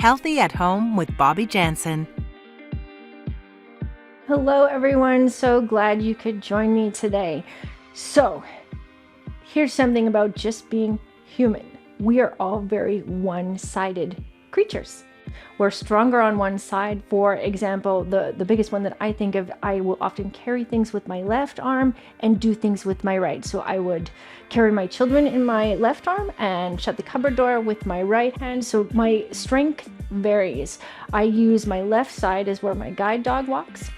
Healthy at Home with Bobbi Janzen. Hello everyone, so glad you could join me today. So, here's something about just being human. We are all very one-sided creatures. We're stronger on one side. For example, the biggest one that I think of, I will often carry things with my left arm and do things with my right. So I would carry my children in my left arm and shut the cupboard door with my right hand. So my strength varies. I use my left side as where my guide dog walks.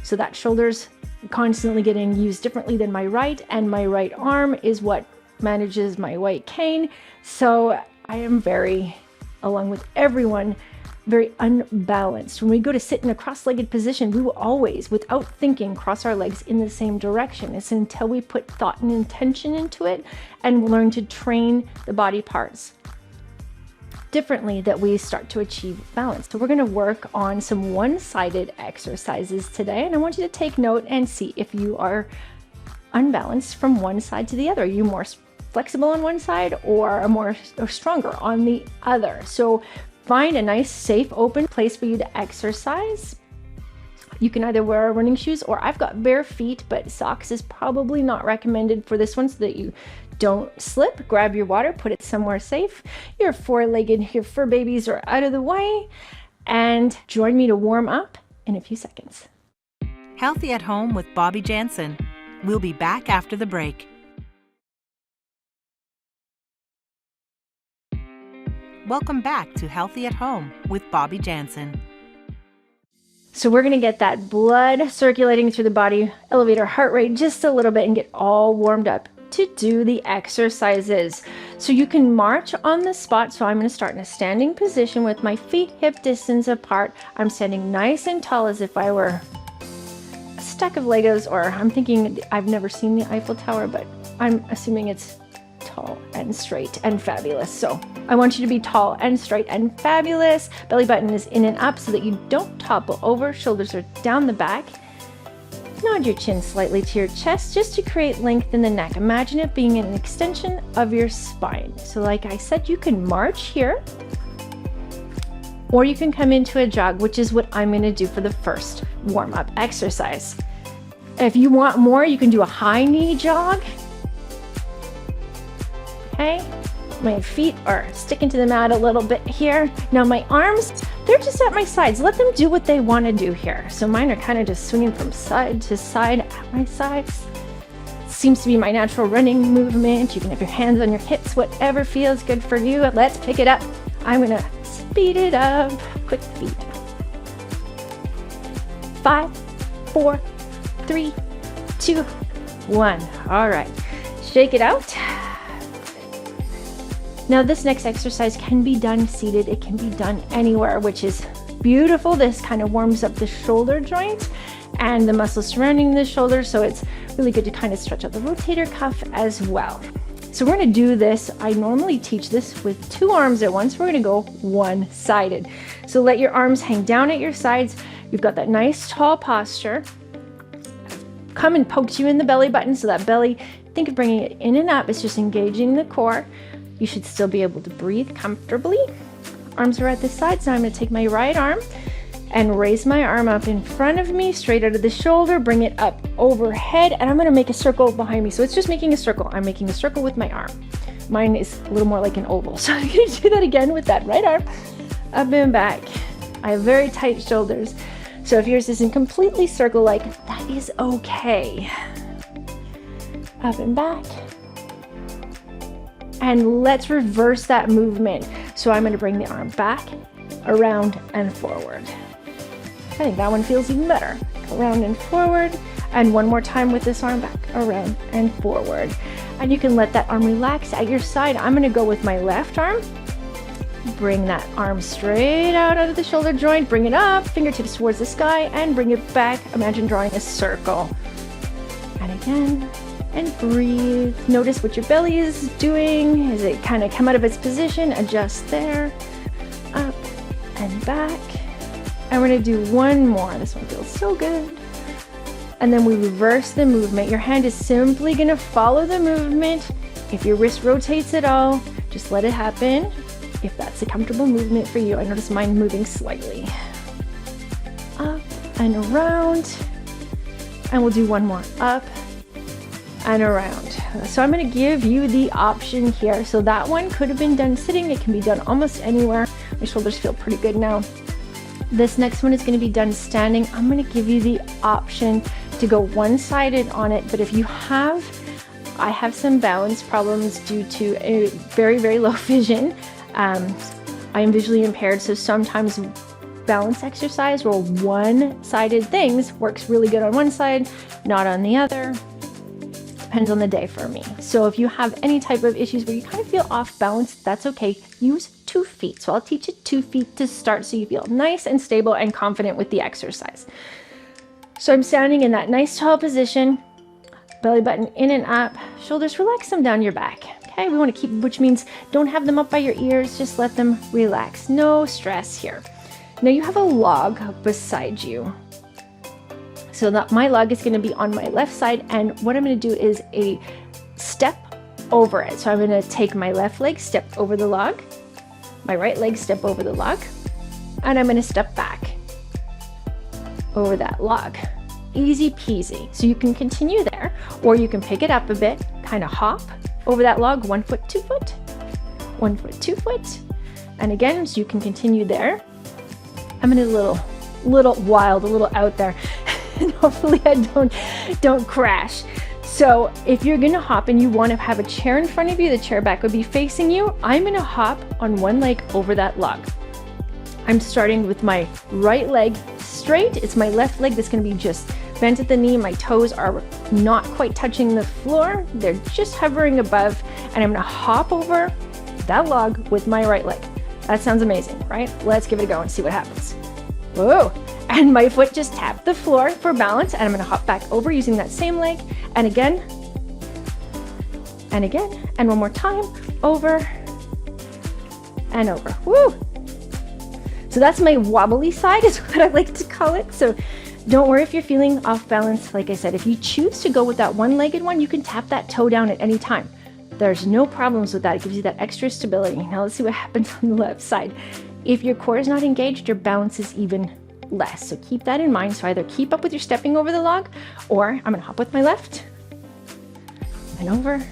So that shoulder's constantly getting used differently than my right, and my right arm is what manages my white cane. So I am very, along with everyone, very unbalanced. When we go to sit in a cross-legged position, we will always, without thinking, cross our legs in the same direction. It's until we put thought and intention into it and learn to train the body parts differently that we start to achieve balance. So we're going to work on some one-sided exercises today, and I want you to take note and see if you are unbalanced from one side to the other. Are you more flexible on one side or stronger on the other? So find a nice, safe, open place for you to exercise. You can either wear running shoes, or I've got bare feet, but socks is probably not recommended for this one so that you don't slip. Grab your water, put it somewhere safe. Your four-legged, your fur babies are out of the way, and join me to warm up in a few seconds. Healthy at Home with Bobbi Janzen. We'll be back after the break. Welcome back to Healthy at Home with Bobbi Janzen. So we're going to get that blood circulating through the body, elevate our heart rate just a little bit, and get all warmed up to do the exercises. So you can march on the spot. So I'm going to start in a standing position with my feet hip distance apart. I'm standing nice and tall as if I were a stack of Legos, or I'm thinking, I've never seen the Eiffel Tower, but I'm assuming it's tall and straight and fabulous. So I want you to be tall and straight and fabulous. Belly button is in and up so that you don't topple over. Shoulders are down the back. Nod your chin slightly to your chest just to create length in the neck. Imagine it being an extension of your spine. So like I said, you can march here, or you can come into a jog, which is what I'm going to do for the first warm-up exercise. If you want more, you can do a high knee jog. Okay, my feet are sticking to the mat a little bit here. Now my arms, they're just at my sides. Let them do what they want to do here. So mine are kind of just swinging from side to side at my sides. Seems to be my natural running movement. You can have your hands on your hips, whatever feels good for you. Let's pick it up. I'm gonna speed it up. Quick feet. 5, 4, 3, 2, 1. All right, shake it out. Now this next exercise can be done seated. It can be done anywhere, which is beautiful. This kind of warms up the shoulder joint and the muscles surrounding the shoulder. So it's really good to kind of stretch out the rotator cuff as well. So we're going to do this. I normally teach this with 2 arms at once. We're going to go one-sided. So let your arms hang down at your sides. You've got that nice tall posture. Come and pokes you in the belly button. So that belly, think of bringing it in and up. It's just engaging the core. You should still be able to breathe comfortably. Arms are at the side, so I'm going to take my right arm and raise my arm up in front of me, straight out of the shoulder, bring it up overhead, and I'm going to make a circle behind me. So it's just making a circle. I'm making a circle with my arm. Mine is a little more like an oval. So I'm going to do that again with that right arm, up and back. I have very tight shoulders. So if yours isn't completely circle-like, that is okay. Up and back. And let's reverse that movement. So I'm going to bring the arm back, around, and forward. I think that one feels even better. Around and forward. And one more time with this arm back, around and forward. And you can let that arm relax at your side. I'm going to go with my left arm. Bring that arm straight out of the shoulder joint. Bring it up, fingertips towards the sky, and bring it back. Imagine drawing a circle. And again. And breathe. Notice what your belly is doing. As it kind of come out of its position, adjust there, up and back. And we're going to do one more. This one feels so good. And then we reverse the movement. Your hand is simply going to follow the movement. If your wrist rotates at all, just let it happen. if that's a comfortable movement for you. I notice mine moving slightly. Up and around. And we'll do one more. Up and around. So I'm going to give you the option here. So that one could have been done sitting. It can be done almost anywhere. My shoulders feel pretty good now. This next one is going to be done standing. I'm going to give you the option to go one-sided on it. But if you have, I have some balance problems due to a very, very low vision. I am visually impaired, so sometimes balance exercise or one-sided things works really good on one side, not on the other. Depends on the day for me. So if you have any type of issues where you kind of feel off balance, that's okay. Use 2 feet. So I'll teach you 2 feet to start so you feel nice and stable and confident with the exercise. So I'm standing in that nice tall position, belly button in and up, shoulders, relax them down your back. Okay, we want to keep, which means don't have them up by your ears, just let them relax. No stress here. Now you have a log beside you. So that my log is going to be on my left side, and what I'm going to do is a step over it. So I'm going to take my left leg, step over the log, my right leg, step over the log, and I'm going to step back over that log. Easy peasy. So you can continue there, or you can pick it up a bit, kind of hop over that log, 1 foot, 2 foot, 1 foot, 2 foot. And again, so you can continue there. I'm gonna do a little wild, a little out there. And hopefully I don't crash. So if you're gonna hop and you want to have a chair in front of you, the chair back would be facing you. I'm gonna hop on one leg over that log. I'm starting with my right leg straight. It's my left leg that's gonna be just bent at the knee. My toes are not quite touching the floor. They're just hovering above. And I'm gonna hop over that log with my right leg. That sounds amazing, right? Let's give it a go and see what happens. Whoa. And my foot just tapped the floor for balance, and I'm gonna hop back over using that same leg, and again, and one more time, over and over. Woo! So that's my wobbly side, is what I like to call it. So don't worry if you're feeling off balance. Like I said, if you choose to go with that one-legged one, you can tap that toe down at any time. There's no problems with that. It gives you that extra stability. Now let's see what happens on the left side. If your core is not engaged, your balance is even less. So keep that in mind. So either keep up with your stepping over the log, or I'm gonna hop with my left and over.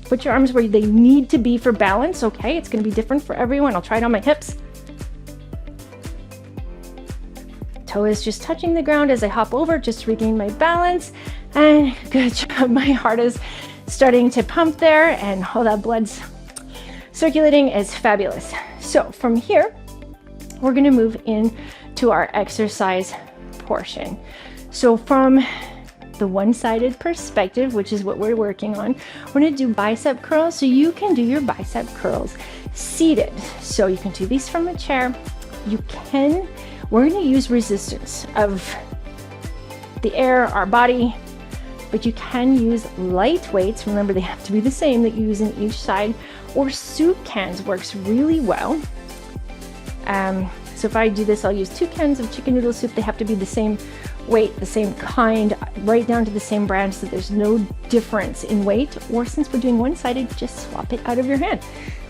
Put your arms where they need to be for balance, okay? It's gonna be different for everyone. I'll try it on my hips. Toe is just touching the ground as I hop over, just to regain my balance. And good job, my heart is starting to pump there, and all that blood's circulating is fabulous. So from here, we're gonna move in to our exercise portion. So from the one-sided perspective, which is what we're working on, we're gonna do bicep curls. So you can do your bicep curls seated. So you can do these from a chair. We're gonna use resistance of the air, our body, but you can use light weights. Remember, they have to be the same that you use in each side, or soup cans works really well. So if I do this, I'll use 2 cans of chicken noodle soup. They have to be the same weight, the same kind, right down to the same brand, so there's no difference in weight. Or since we're doing one-sided, just swap it out of your hand.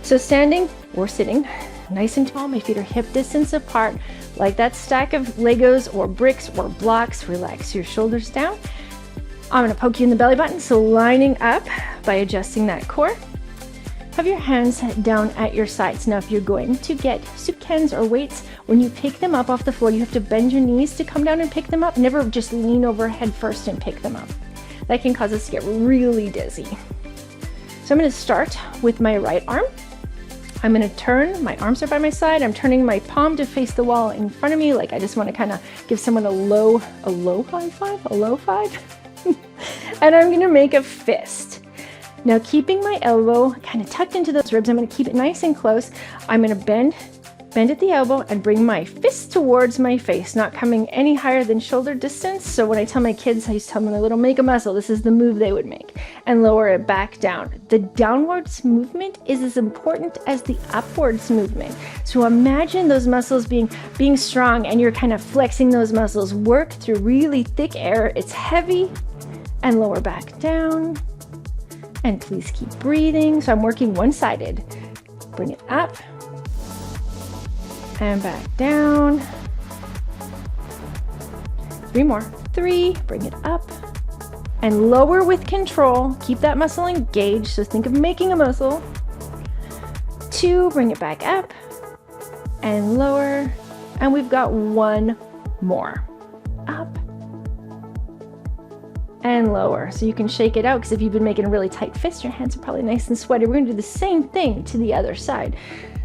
So standing or sitting, nice and tall, my feet are hip distance apart, like that stack of Legos or bricks or blocks. Relax your shoulders down. I'm gonna poke you in the belly button, so lining up by adjusting that core. Have your hands down at your sides. Now, if you're going to get soup cans or weights, when you pick them up off the floor, you have to bend your knees to come down and pick them up. Never just lean over head first and pick them up. That can cause us to get really dizzy. So I'm gonna start with my right arm. I'm gonna turn, my arms are by my side. I'm turning my palm to face the wall in front of me, like I just wanna kind of give someone a low high five, a low five. And I'm gonna make a fist. Now, keeping my elbow kind of tucked into those ribs, I'm going to keep it nice and close. I'm going to bend at the elbow and bring my fist towards my face, not coming any higher than shoulder distance. So when I tell my kids, I used to tell them a little make a muscle, this is the move they would make, and lower it back down. The downwards movement is as important as the upwards movement. So imagine those muscles being strong, and you're kind of flexing those muscles. Work through really thick air. It's heavy, and lower back down. And please keep breathing. So I'm working one-sided. Bring it up and back down. 3 more. 3, bring it up and lower with control. Keep that muscle engaged, so think of making a muscle. 2, bring it back up and lower, and we've got 1 more. Up and lower. So you can shake it out, because if you've been making a really tight fist, your hands are probably nice and sweaty. We're going to do the same thing to the other side.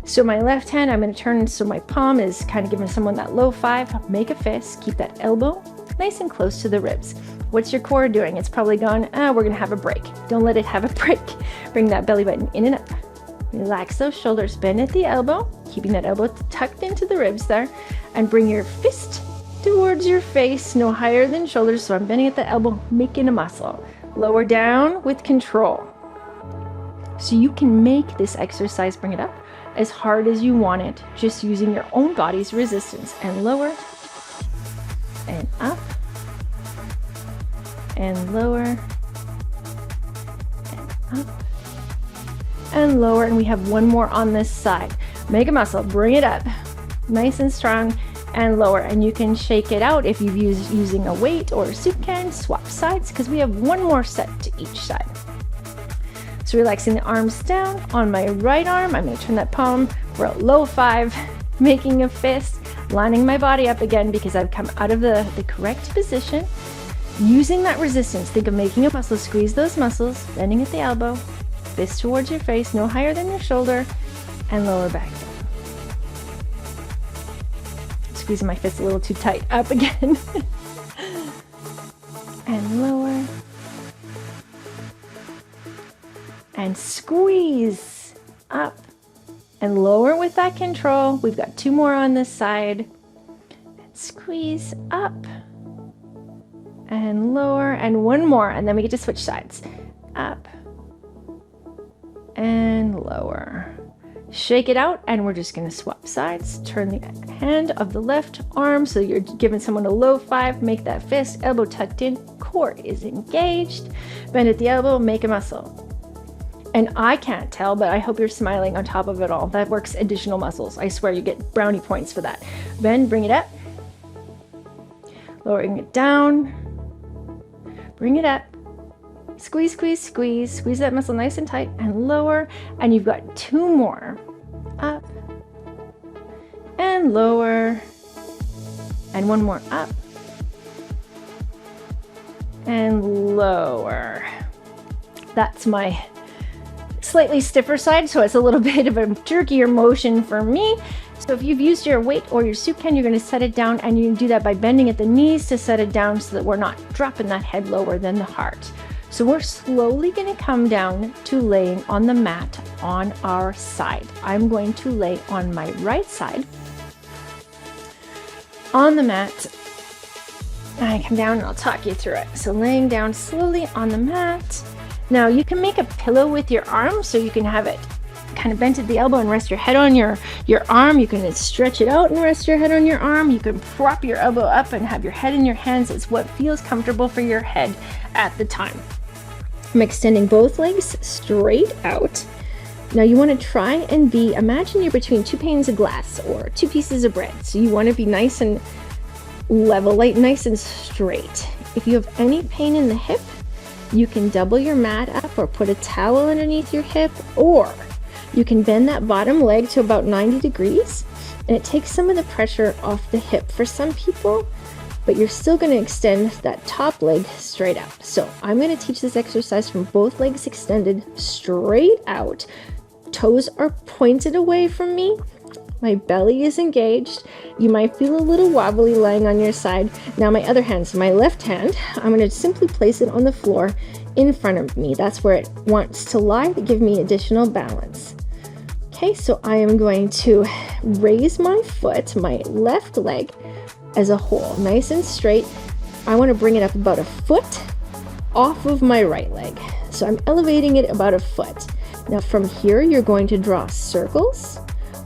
So my left hand, I'm going to turn so my palm is kind of giving someone that low 5. Make a fist. Keep that elbow nice and close to the ribs. What's your core doing? It's probably gone, we're going to have a break. Don't let it have a break. Bring that belly button in and up. Relax those shoulders. Bend at the elbow, keeping that elbow tucked into the ribs there, and bring your fist towards your face, no higher than shoulders. So I'm bending at the elbow, making a muscle. Lower down with control. So you can make this exercise, bring it up as hard as you want it, just using your own body's resistance. And lower and up and lower and up and lower. And we have 1 more on this side. Make a muscle, bring it up nice and strong, and lower. And you can shake it out if you've using a weight or a soup can. Swap sides, because we have 1 more set to each side. So relaxing the arms down. On my right arm, I'm going to turn that palm. We're at low 5, making a fist, lining my body up again, because I've come out of the correct position. Using that resistance, think of making a muscle. Squeeze those muscles, bending at the elbow, fist towards your face, no higher than your shoulder, and lower back down. Squeezing my fist a little too tight. Up again. And lower. And squeeze. Up and lower with that control. We've got 2 more on this side. And squeeze up and lower, and 1 more, and then we get to switch sides. Up and lower. Shake it out, and we're just going to swap sides. Turn the hand of the left arm so you're giving someone a low 5. Make that fist, elbow tucked in, core is engaged. Bend at the elbow, make a muscle. And I can't tell, but I hope you're smiling on top of it all. That works additional muscles. I swear you get brownie points for that. Bend, bring it up. Lowering it down. Bring it up. Squeeze, squeeze, squeeze. Squeeze that muscle nice and tight, and lower. And you've got 2 more. Up and lower. And 1 more. Up and lower. That's my slightly stiffer side, so it's a little bit of a jerkier motion for me. So if you've used your weight or your soup can, you're going to set it down, and you can do that by bending at the knees to set it down so that we're not dropping that head lower than the heart. So we're slowly going to come down to laying on the mat on our side. I'm going to lay on my right side on the mat. And I come down and I'll talk you through it. So laying down slowly on the mat. Now you can make a pillow with your arm, so you can have it kind of bent at the elbow and rest your head on your arm. You can stretch it out and rest your head on your arm. You can prop your elbow up and have your head in your hands. It's what feels comfortable for your head at the time. I'm extending both legs straight out. Now you want to try and imagine you're between 2 panes of glass or 2 pieces of bread. So you want to be nice and level, nice and straight. If you have any pain in the hip, you can double your mat up or put a towel underneath your hip, or you can bend that bottom leg to about 90 degrees, and it takes some of the pressure off the hip for some people, but you're still going to extend that top leg straight out. So I'm going to teach this exercise from both legs extended straight out. Toes are pointed away from me. My belly is engaged. You might feel a little wobbly lying on your side. Now my other hand, so my left hand, I'm going to simply place it on the floor in front of me. That's where it wants to lie to give me additional balance. Okay, so I am going to raise my foot, my left leg as a whole, nice and straight. I want to bring it up about a foot off of my right leg. So I'm elevating it about a foot. Now from here, you're going to draw circles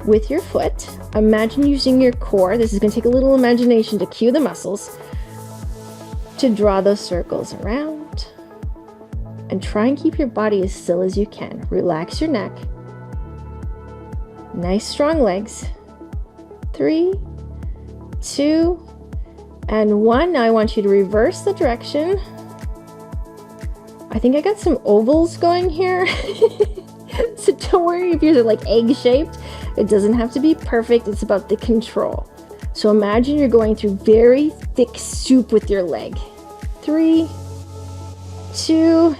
with your foot. Imagine using your core. This is going to take a little imagination to cue the muscles to draw those circles around. And try and keep your body as still as you can. Relax your neck. Nice strong legs. 3, 2, and 1. Now I want you to reverse the direction. I think I got some ovals going here. So don't worry if yours are like egg-shaped. It doesn't have to be perfect. It's about the control. So imagine you're going through very thick soup with your leg. 3, 2,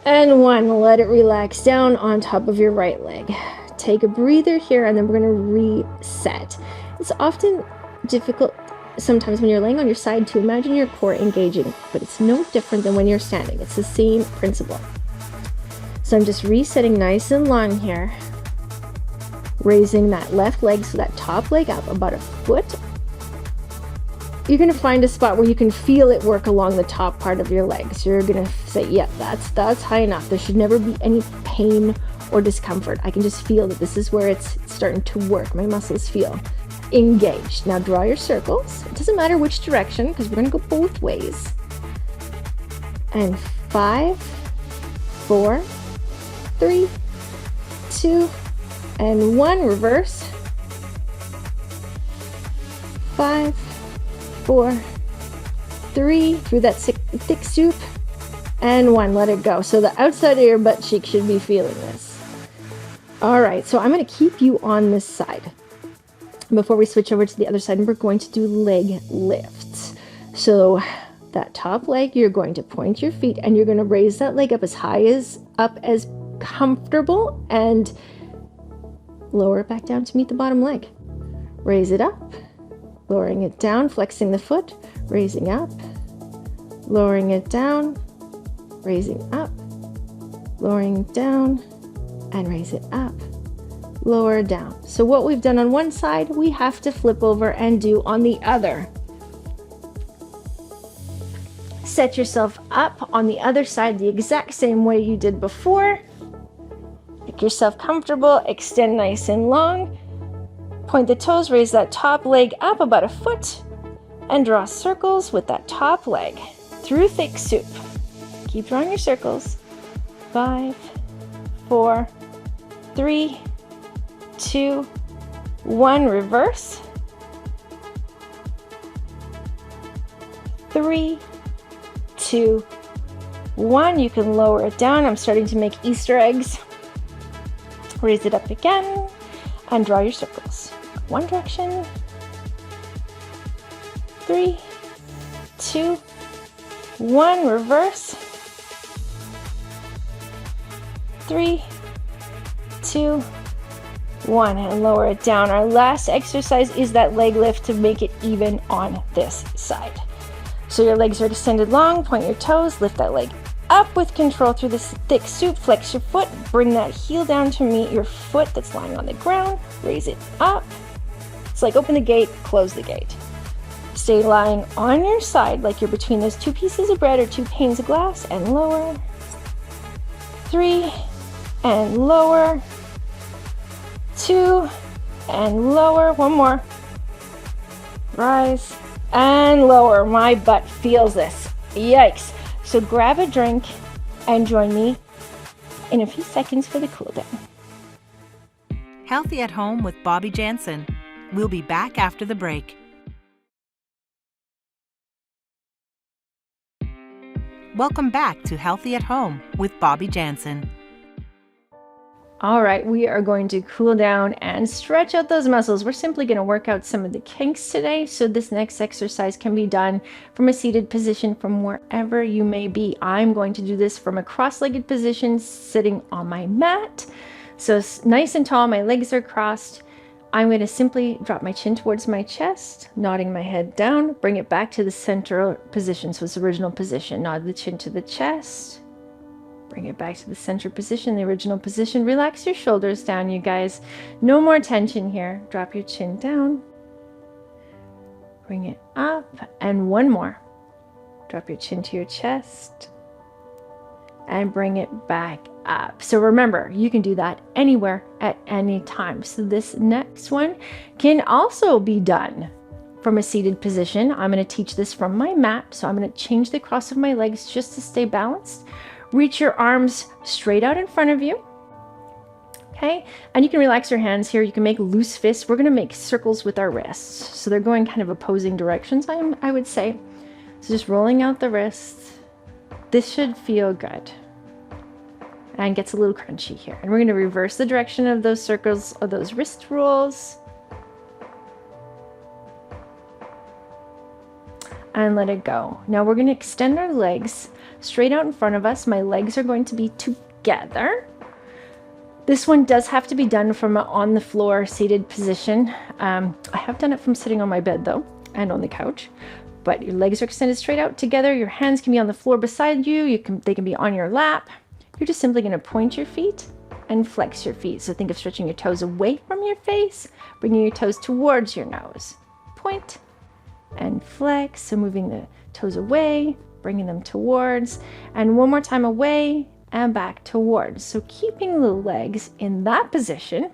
and 1. Let it relax down on top of your right leg. Take a breather here, and then we're going to reset. It's often difficult sometimes when you're laying on your side to imagine your core engaging, but it's no different than when you're standing. It's the same principle. So I'm just resetting nice and long here, raising that left leg, so that top leg up about a foot. You're going to find a spot where you can feel it work along the top part of your leg. So you're going to say, yeah, that's high enough. There should never be any pain or discomfort. I can just feel that this is where it's starting to work. My muscles feel engaged. Now draw your circles. It doesn't matter which direction because we're going to go both ways. And 5, 4, 3, 2, and 1. Reverse. 5, 4, 3. Through that thick soup. And 1. Let it go. So the outside of your butt cheek should be feeling this. All right, so I'm going to keep you on this side before we switch over to the other side, and we're going to do leg lifts. So that top leg, you're going to point your feet and you're going to raise that leg up as high as comfortable, and lower it back down to meet the bottom leg. Raise it up, lowering it down, flexing the foot, raising up, lowering it down, raising up, lowering it down, and raise it up, lower down. So what we've done on one side, we have to flip over and do on the other. Set yourself up on the other side the exact same way you did before. Make yourself comfortable, extend nice and long, point the toes, raise that top leg up about a foot, and draw circles with that top leg through thick soup. Keep drawing your circles. 5, 4, 3, 2, 1. Reverse. 3, 2, 1. You can lower it down. I'm starting to make Easter eggs. Raise it up again and draw your circles. One direction. 3, 2, 1. Reverse. 3, 2, 1, and lower it down. Our last exercise is that leg lift to make it even on this side. So your legs are extended long, point your toes, lift that leg up with control through this thick soup, flex your foot, bring that heel down to meet your foot that's lying on the ground, raise it up. It's like open the gate, close the gate. Stay lying on your side like you're between those two pieces of bread or two panes of glass, and lower. 3, and lower. 2, and lower. One more. Rise and lower. My butt feels this. Yikes. So grab a drink and join me in a few seconds for the cool down. Healthy at Home with Bobbi Janzen. We'll be back after the break. Welcome back to Healthy at Home with Bobbi Janzen. All right, we are going to cool down and stretch out those muscles. We're simply going to work out some of the kinks today. So this next exercise can be done from a seated position from wherever you may be. I'm going to do this from a cross-legged position sitting on my mat. So nice and tall, my legs are crossed. I'm going to simply drop my chin towards my chest, nodding my head down, bring it back to the central position. So it's original position. Nod the chin to the chest. Bring it back to the center position, the original position. Relax your shoulders down, you guys. No more tension here. Drop your chin down. Bring it up. And one more. Drop your chin to your chest. And bring it back up. So remember, you can do that anywhere at any time. So this next one can also be done from a seated position. I'm going to teach this from my mat. So I'm going to change the cross of my legs just to stay balanced. Reach your arms straight out in front of you. Okay. Okay, and you can relax your hands here. You can make loose fists. We're going to make circles with our wrists. So they're going kind of opposing directions, I would say. So just rolling out the wrists. This should feel good. And gets a little crunchy here. And we're going to reverse the direction of those circles, of those wrist rolls. And let it go. Now we're going to extend our legs straight out in front of us. My legs are going to be together. This one does have to be done from an on the floor seated position. I have done it from sitting on my bed though, and on the couch. But your legs are extended straight out together. Your hands can be on the floor beside you. They can be on your lap. You're just simply going to point your feet and flex your feet. So think of stretching your toes away from your face, bringing your toes towards your nose. Point and flex. So moving the toes away, bringing them towards, and one more time away and back towards. So keeping the legs in that position.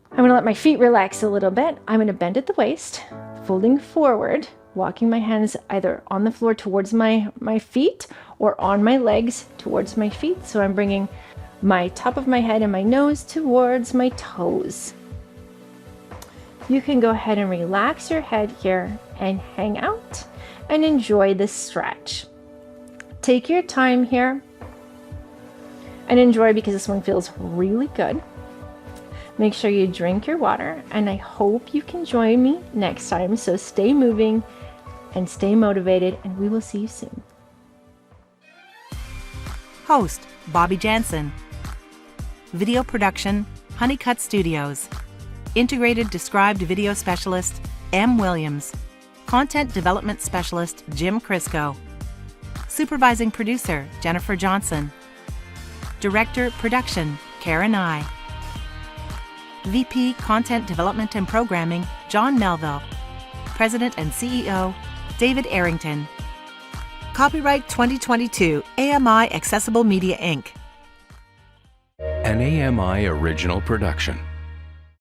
I'm going to let my feet relax a little bit. I'm going to bend at the waist, folding forward, walking my hands either on the floor towards my feet or on my legs towards my feet. So I'm bringing my top of my head and my nose towards my toes. You can go ahead and relax your head here and hang out and enjoy this stretch. Take your time here and enjoy, because this one feels really good. Make sure you drink your water, and I hope you can join me next time. So stay moving and stay motivated, and we will see you soon. Host, Bobbi Janzen. Video production, Honeycut Studios. Integrated Described Video Specialist, M. Williams. Content Development Specialist, Jim Crisco. Supervising Producer, Jennifer Johnson. Director, Production, Karen I. VP, Content Development and Programming, John Melville. President and CEO, David Arrington. Copyright 2022, AMI Accessible Media Inc. An AMI original production.